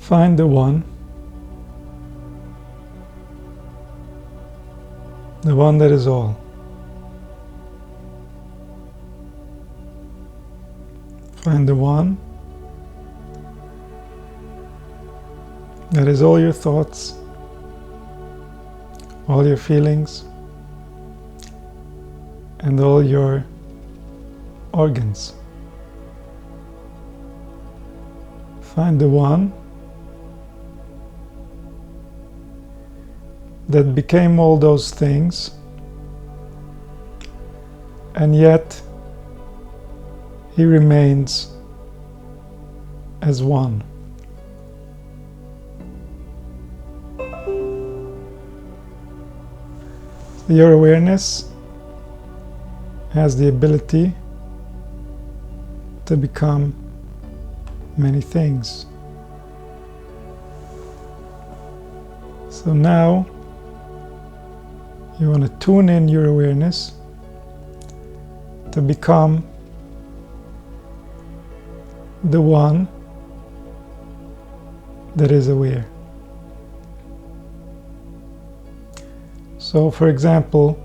Find the one that is all. Find the one that is all your thoughts, all your feelings, and all your organs. Find the one that became all those things, and yet he remains as one. Your awareness has the ability to become many things. So now you want to tune in your awareness to become the one that is aware. So, for example,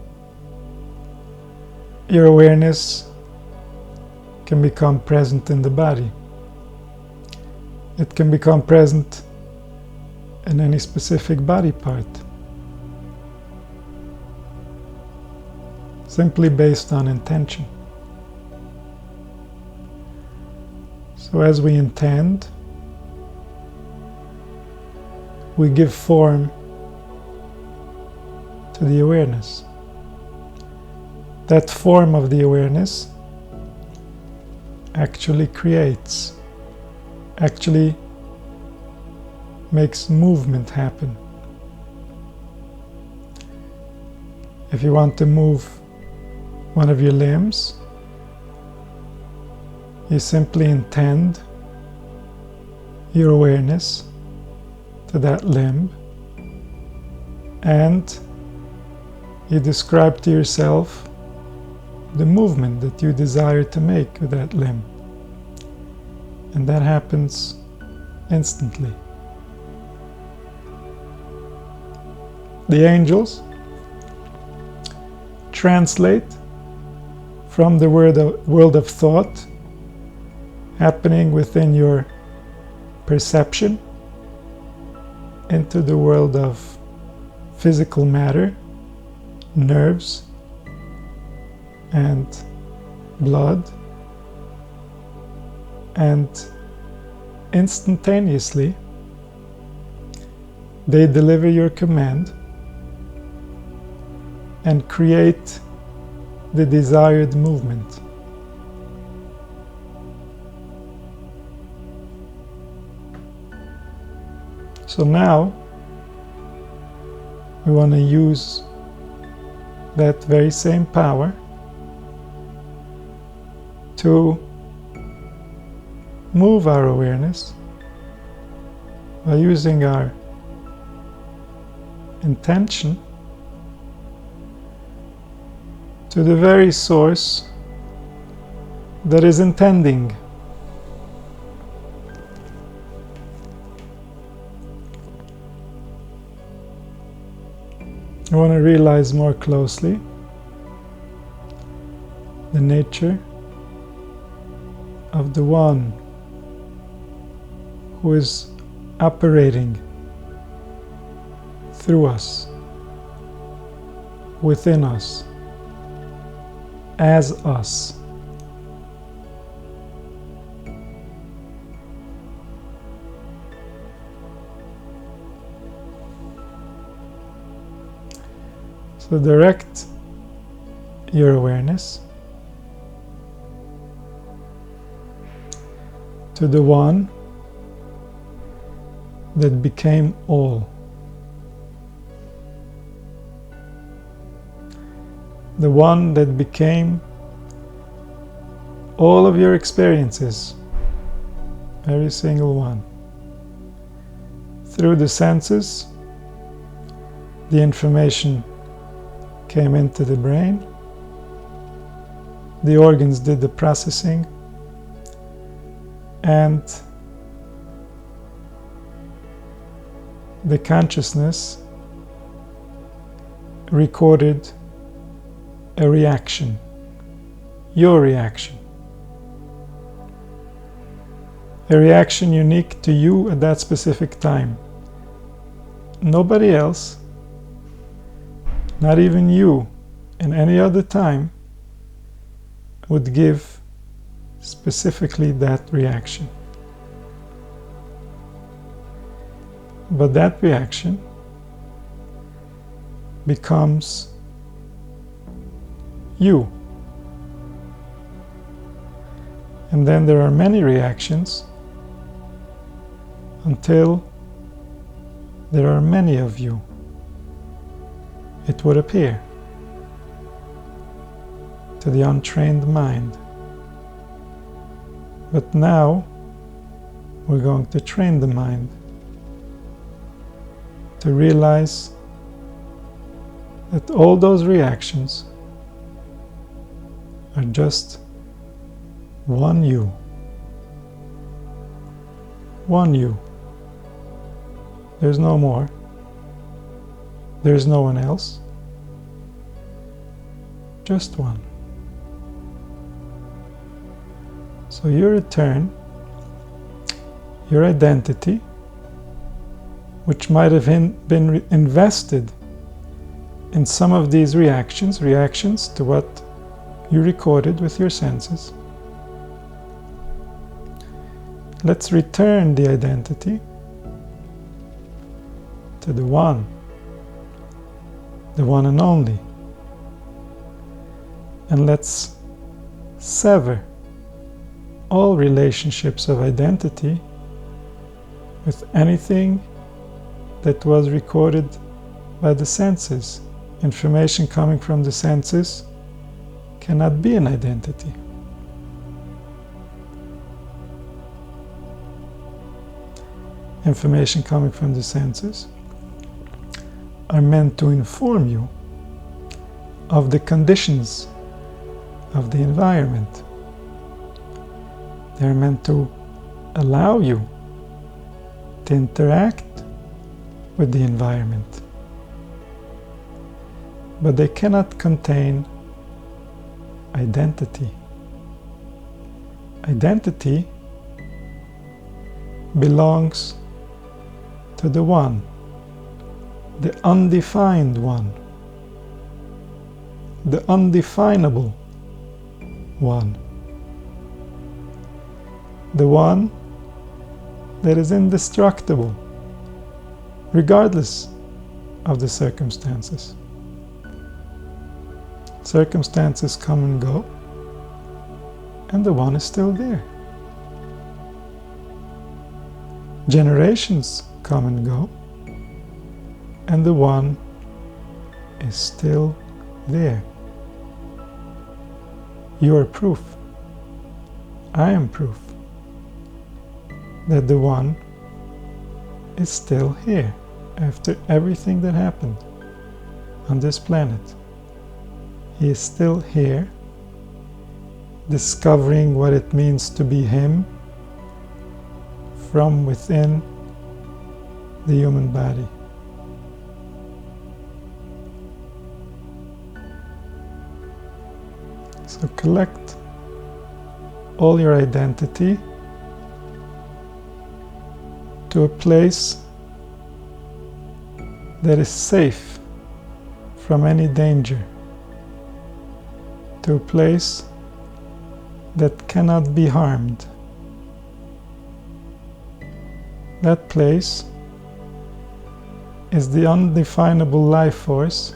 your awareness can become present in the body. It can become present in any specific body part, simply based on intention. So as we intend, we give form to the awareness. That form of the awareness actually creates, actually makes movement happen. If you want to move one of your limbs, you simply intend your awareness to that limb, and you describe to yourself the movement that you desire to make with that limb. And that happens instantly. The angels translate from the world of thought happening within your perception into the world of physical matter, nerves, and blood, and instantaneously they deliver your command and create the desired movement. So now we want to use that very same power to move our awareness by using our intention to the very source that is intending. I want to realize more closely the nature of the one who is operating through us, within us, as us. So direct your awareness to the one that became all. The one that became all of your experiences, every single one. Through the senses, the information came into the brain, the organs did the processing, and the consciousness recorded a reaction, your reaction. A reaction unique to you at that specific time. Nobody else, not even you, in any other time, would give specifically that reaction. But that reaction becomes you. And then there are many reactions until there are many of you, it would appear, to the untrained mind. But now we're going to train the mind to realize that all those reactions are just one you. One you. There's no more. There's no one else. Just one. So your return, your identity, which might have been invested in some of these reactions to what you recorded with your senses. Let's return the identity to the one and only. And let's sever all relationships of identity with anything that was recorded by the senses. Information coming from the senses cannot be an identity. Information coming from the senses are meant to inform you of the conditions of the environment. They're meant to allow you to interact with the environment. But they cannot contain identity. Identity belongs to the one, the undefined one, the undefinable one, the one that is indestructible, regardless of the circumstances. Circumstances come and go, and the one is still there. Generations come and go, and the one is still there. You are proof. I am proof that the one is still here after everything that happened on this planet. He is still here, discovering what it means to be him from within the human body. So collect all your identity to a place that is safe from any danger, to a place that cannot be harmed. That place is the undefinable life force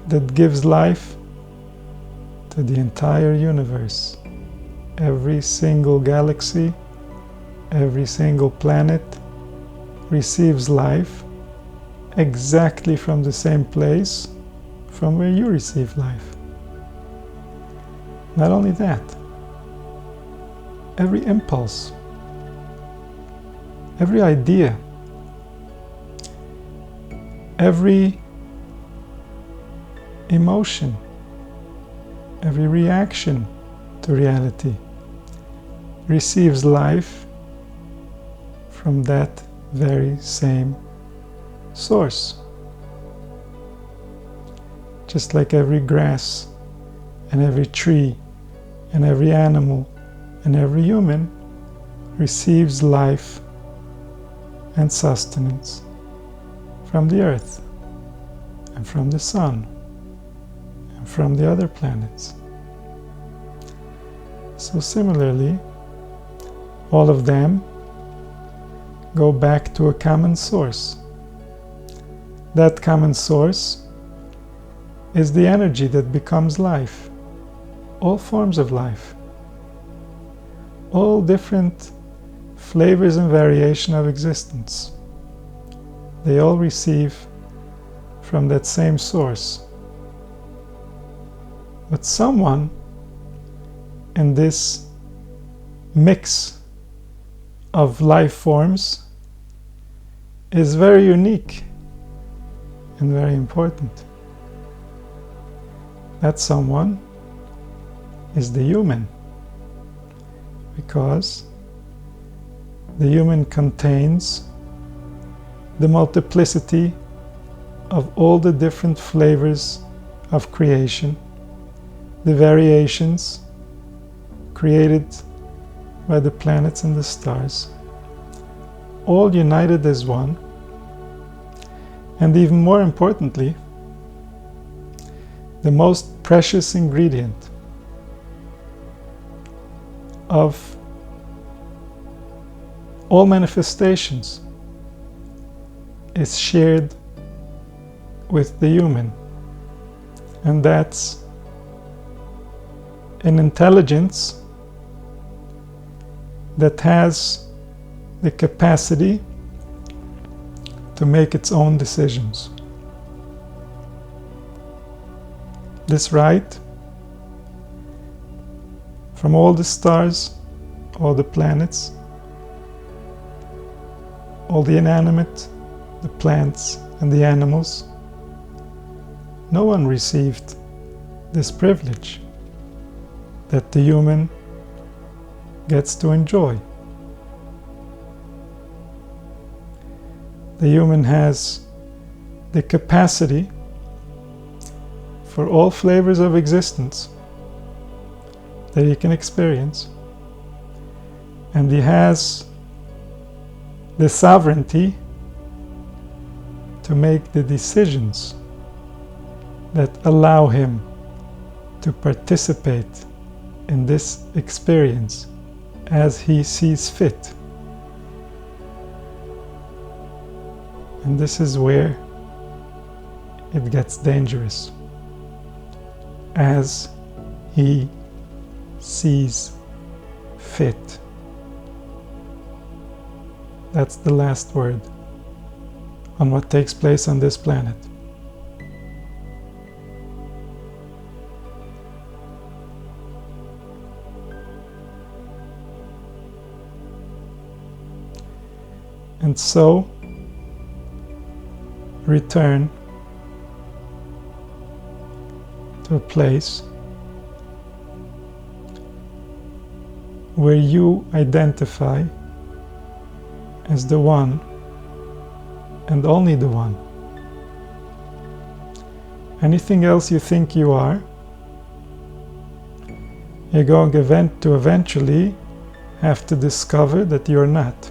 that gives life to the entire universe. Every single galaxy, every single planet receives life exactly from the same place from where you receive life. Not only that, every impulse, every idea, every emotion, every reaction to reality receives life from that very same source. Just like every grass and every tree and every animal and every human receives life and sustenance from the earth and from the sun and from the other planets. So similarly, all of them go back to a common source. That common source is the energy that becomes life, all forms of life, all different flavors and variation of existence. They all receive from that same source. But someone in this mix of life forms is very unique and very important. That someone is the human, because the human contains the multiplicity of all the different flavors of creation, the variations created by the planets and the stars, all united as one, and even more importantly, the most precious ingredient of all manifestations is shared with the human, and that's an intelligence that has the capacity to make its own decisions. This right from all the stars, all the planets, all the inanimate, the plants and the animals, no one received this privilege that the human gets to enjoy. The human has the capacity for all flavors of existence that he can experience, and he has the sovereignty to make the decisions that allow him to participate in this experience as he sees fit. And this is where it gets dangerous. As he sees fit. That's the last word on what takes place on this planet. And so, return to a place where you identify as the one and only the one. Anything else you think you are, you're going to eventually have to discover that you're not.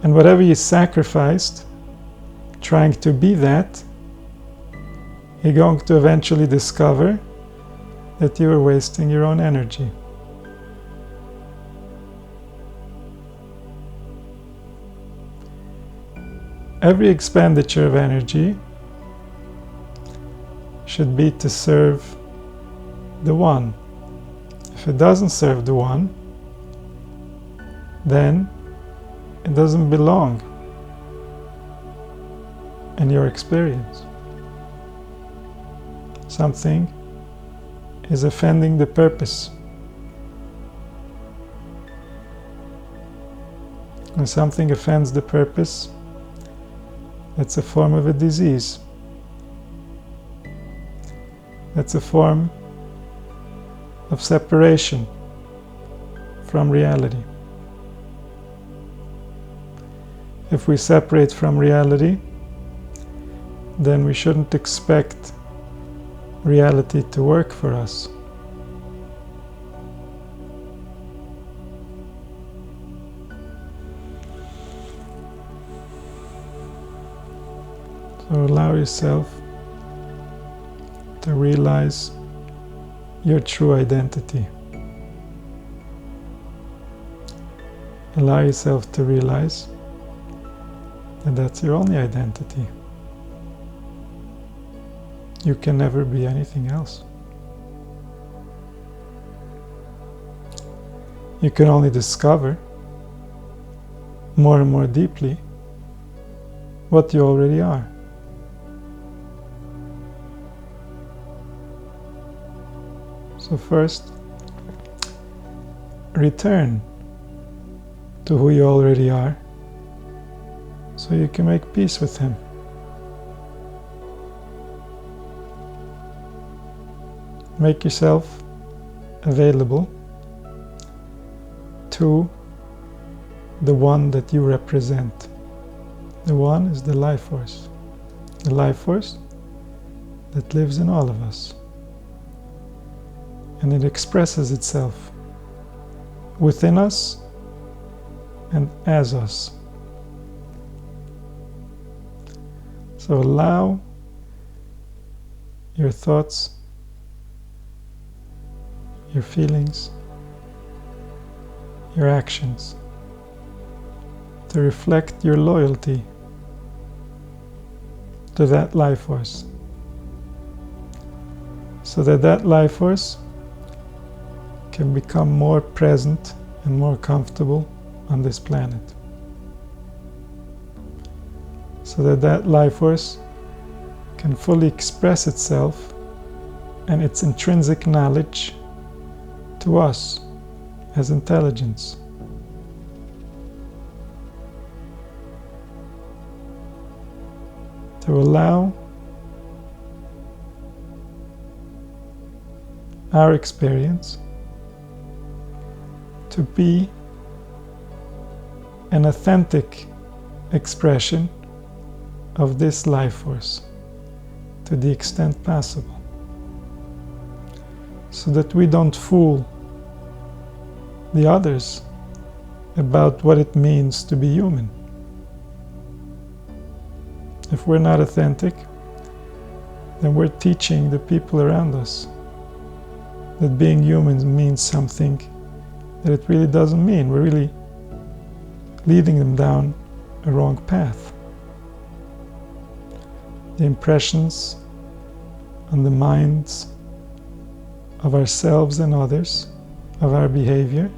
And whatever you sacrificed trying to be that, you're going to eventually discover that you are wasting your own energy. Every expenditure of energy should be to serve the one. If it doesn't serve the one, then it doesn't belong in your experience. Something is offending the purpose. When something offends the purpose, it's a form of a disease. It's a form of separation from reality. if we separate from reality, then we shouldn't expect reality to work for us. So allow yourself to realize your true identity. Allow yourself to realize that that's your only identity. You can never be anything else. You can only discover more and more deeply what you already are. So first, return to who you already are, so you can make peace with him. Make yourself available to the one that you represent. The one is the life force. The life force that lives in all of us. And it expresses itself within us and as us. So allow your thoughts, your feelings, your actions to reflect your loyalty to that life force, so that that life force can become more present and more comfortable on this planet, so that that life force can fully express itself and its intrinsic knowledge to us as intelligence. To allow our experience to be an authentic expression of this life force to the extent possible, so that we don't fool the others about what it means to be human. If we're not authentic, then we're teaching the people around us that being human means something that it really doesn't mean. We're really leading them down a wrong path. The impressions on the minds of ourselves and others, of our behavior,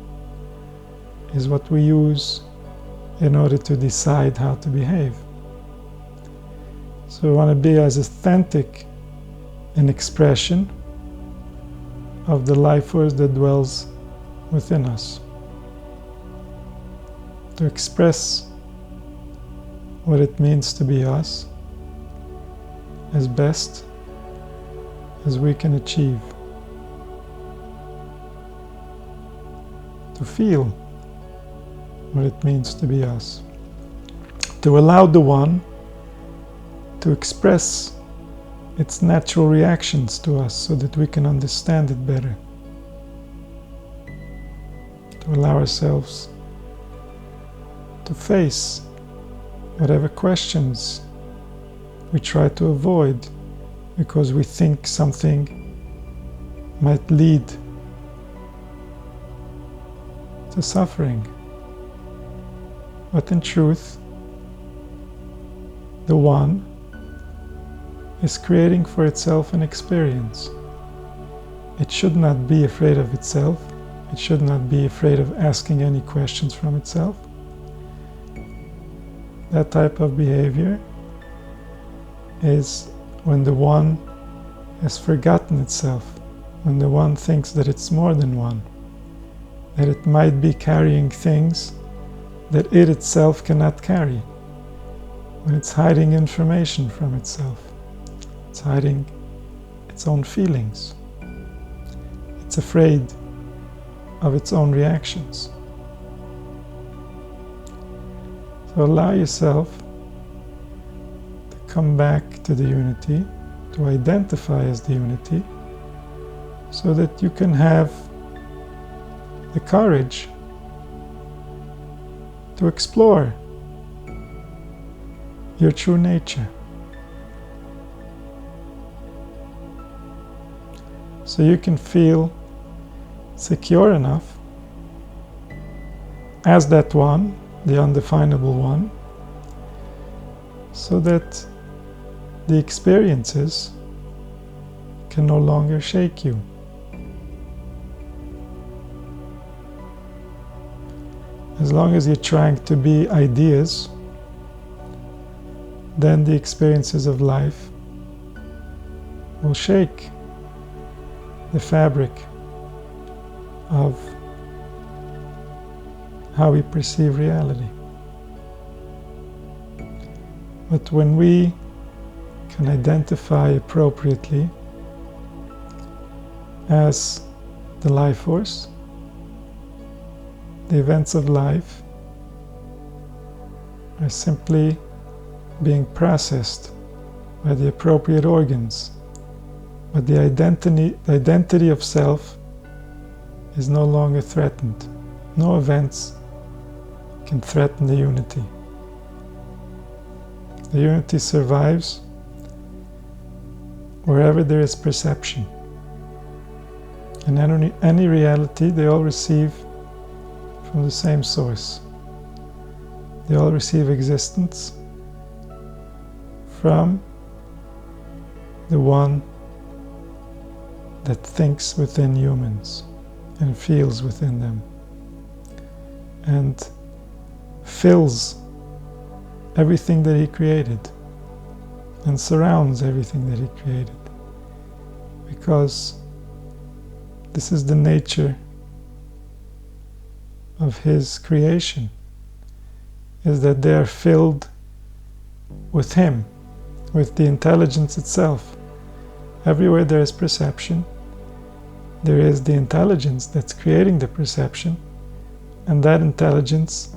is what we use in order to decide how to behave. So we want to be as authentic an expression of the life force that dwells within us, to express what it means to be us as best as we can achieve, to feel what it means to be us, to allow the one to express its natural reactions to us so that we can understand it better, to allow ourselves to face whatever questions we try to avoid because we think something might lead to suffering. But in truth, the One is creating for itself an experience. It should not be afraid of itself. It should not be afraid of asking any questions from itself. That type of behavior is when the One has forgotten itself, when the One thinks that it's more than one, that it might be carrying things that it itself cannot carry, when it's hiding information from itself, it's hiding its own feelings, it's afraid of its own reactions. So allow yourself to come back to the unity, to identify as the unity, so that you can have the courage to explore your true nature. So you can feel secure enough as that one, the undefinable one, so that the experiences can no longer shake you. As long as you're trying to be ideas, then the experiences of life will shake the fabric of how we perceive reality. But when we can identify appropriately as the life force, the events of life are simply being processed by the appropriate organs, but the identity of self is no longer threatened. No events can threaten the unity. The unity survives wherever there is perception. In any reality, they all receive from the same source. They all receive existence from the one that thinks within humans and feels within them and fills everything that he created and surrounds everything that he created, because this is the nature of his creation, is that they are filled with him, with the intelligence itself. Everywhere there is perception, there is the intelligence that's creating the perception, and that intelligence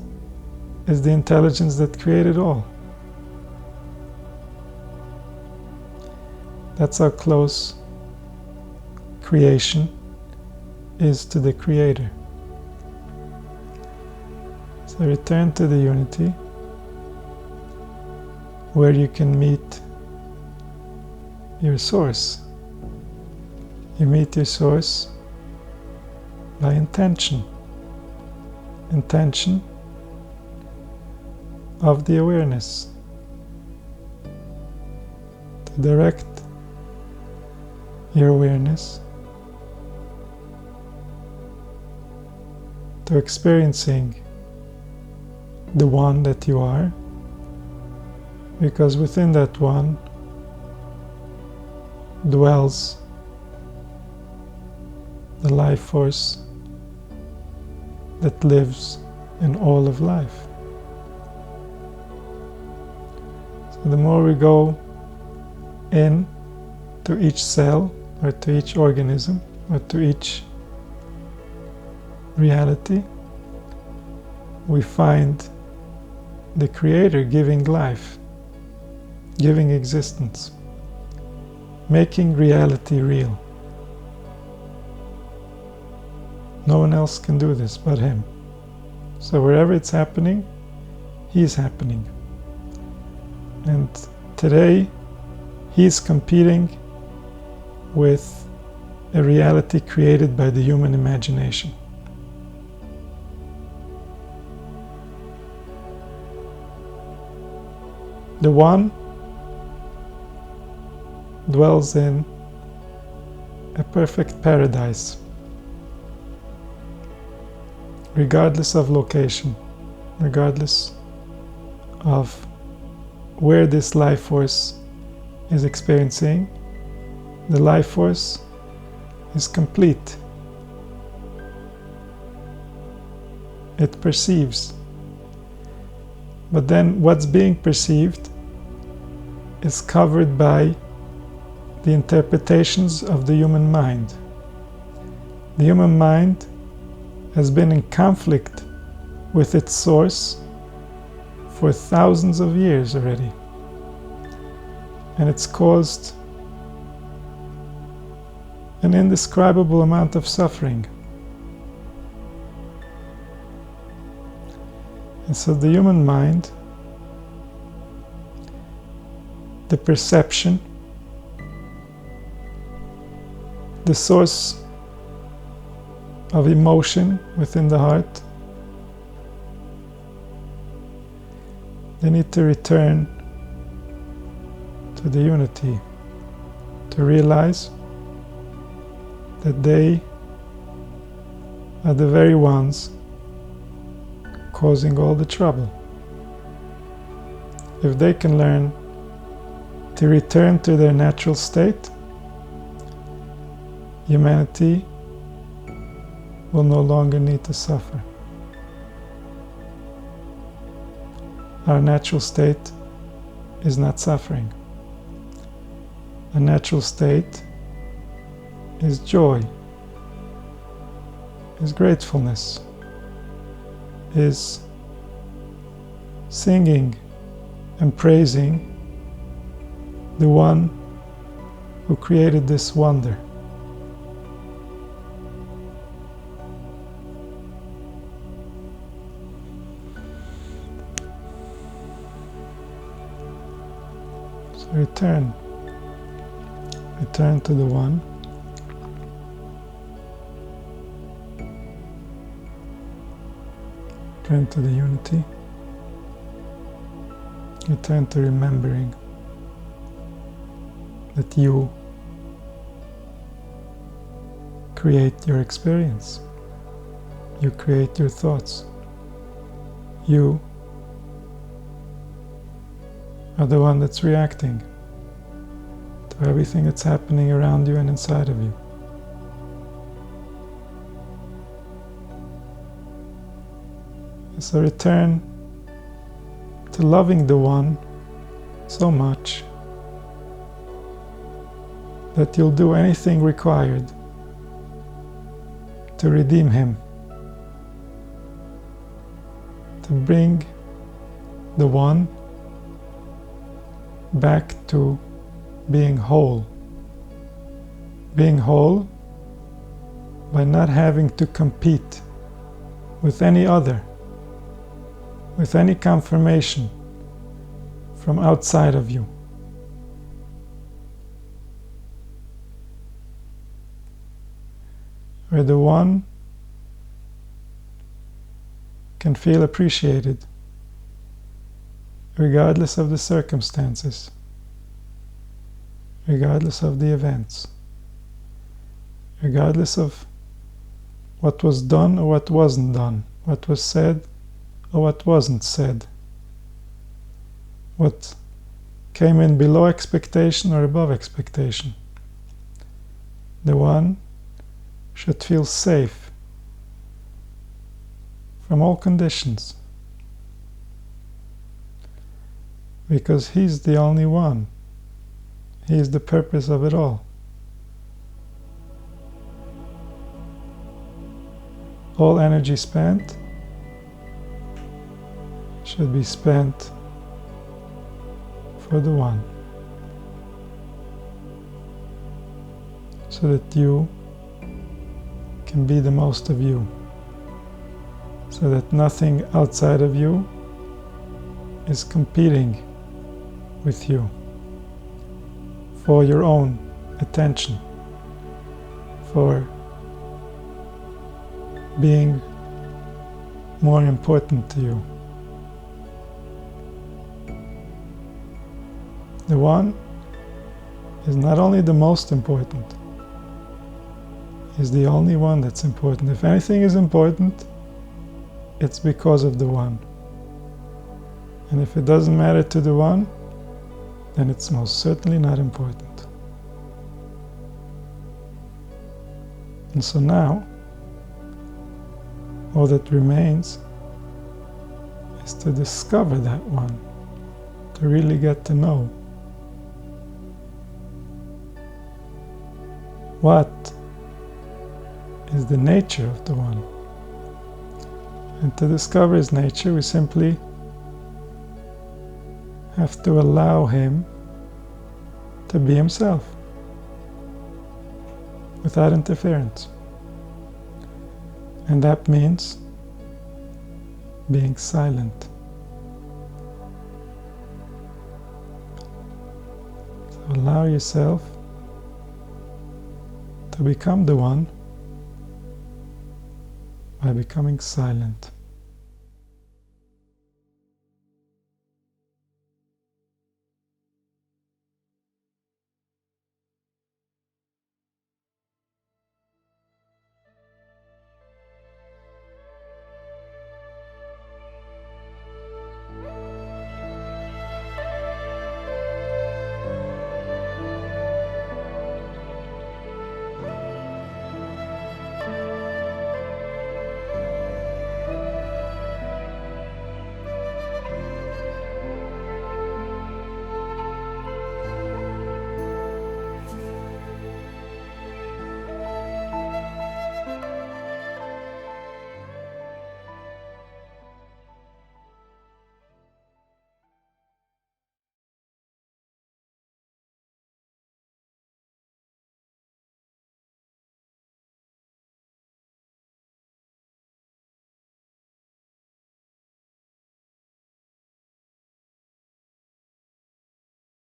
is the intelligence that created all. That's how close creation is to the Creator. So return to the unity, where you can meet your source. You meet your source by intention. Intention of the awareness. To direct your awareness to experiencing the one that you are, because within that one dwells the life force that lives in all of life. So the more we go in to each cell, or to each organism, or to each reality, we find the Creator giving life, giving existence, making reality real. No one else can do this but Him. So wherever it's happening, He's happening. And today, He's competing with a reality created by the human imagination. The One dwells in a perfect paradise, regardless of location, regardless of where this life force is experiencing. The life force is complete. It perceives. But then what's being perceived is covered by the interpretations of the human mind. The human mind has been in conflict with its source for thousands of years already. And it's caused an indescribable amount of suffering. And so the human mind, the perception, the source of emotion within the heart, they need to return to the unity, to realize that they are the very ones causing all the trouble. If they can learn to return to their natural state, humanity will no longer need to suffer. Our natural state is not suffering. Our natural state is joy, is gratefulness, is singing and praising the one who created this wonder. So return to the one. Return to the unity. Return to remembering that you create your experience. You create your thoughts. You are the one that's reacting to everything that's happening around you and inside of you. So return to loving the one so much that you'll do anything required to redeem him, to bring the one back to being whole by not having to compete with any other, with any confirmation from outside of you. Where the one can feel appreciated regardless of the circumstances, regardless of the events, regardless of what was done or what wasn't done, what was said or what wasn't said, what came in below expectation or above expectation. The one should feel safe from all conditions, because he's the only one. He is the purpose of it all. All energy spent should be spent for the one, so that you can be the most of you, so that nothing outside of you is competing with you for your own attention, for being more important to you. The one is not only the most important, is the only one that's important. If anything is important, it's because of the one. And if it doesn't matter to the one, then it's most certainly not important. And so now, all that remains is to discover that one, to really get to know what is the nature of the one. And to discover his nature, we simply have to allow him to be himself without interference. And that means being silent. So allow yourself to become the one by becoming silent.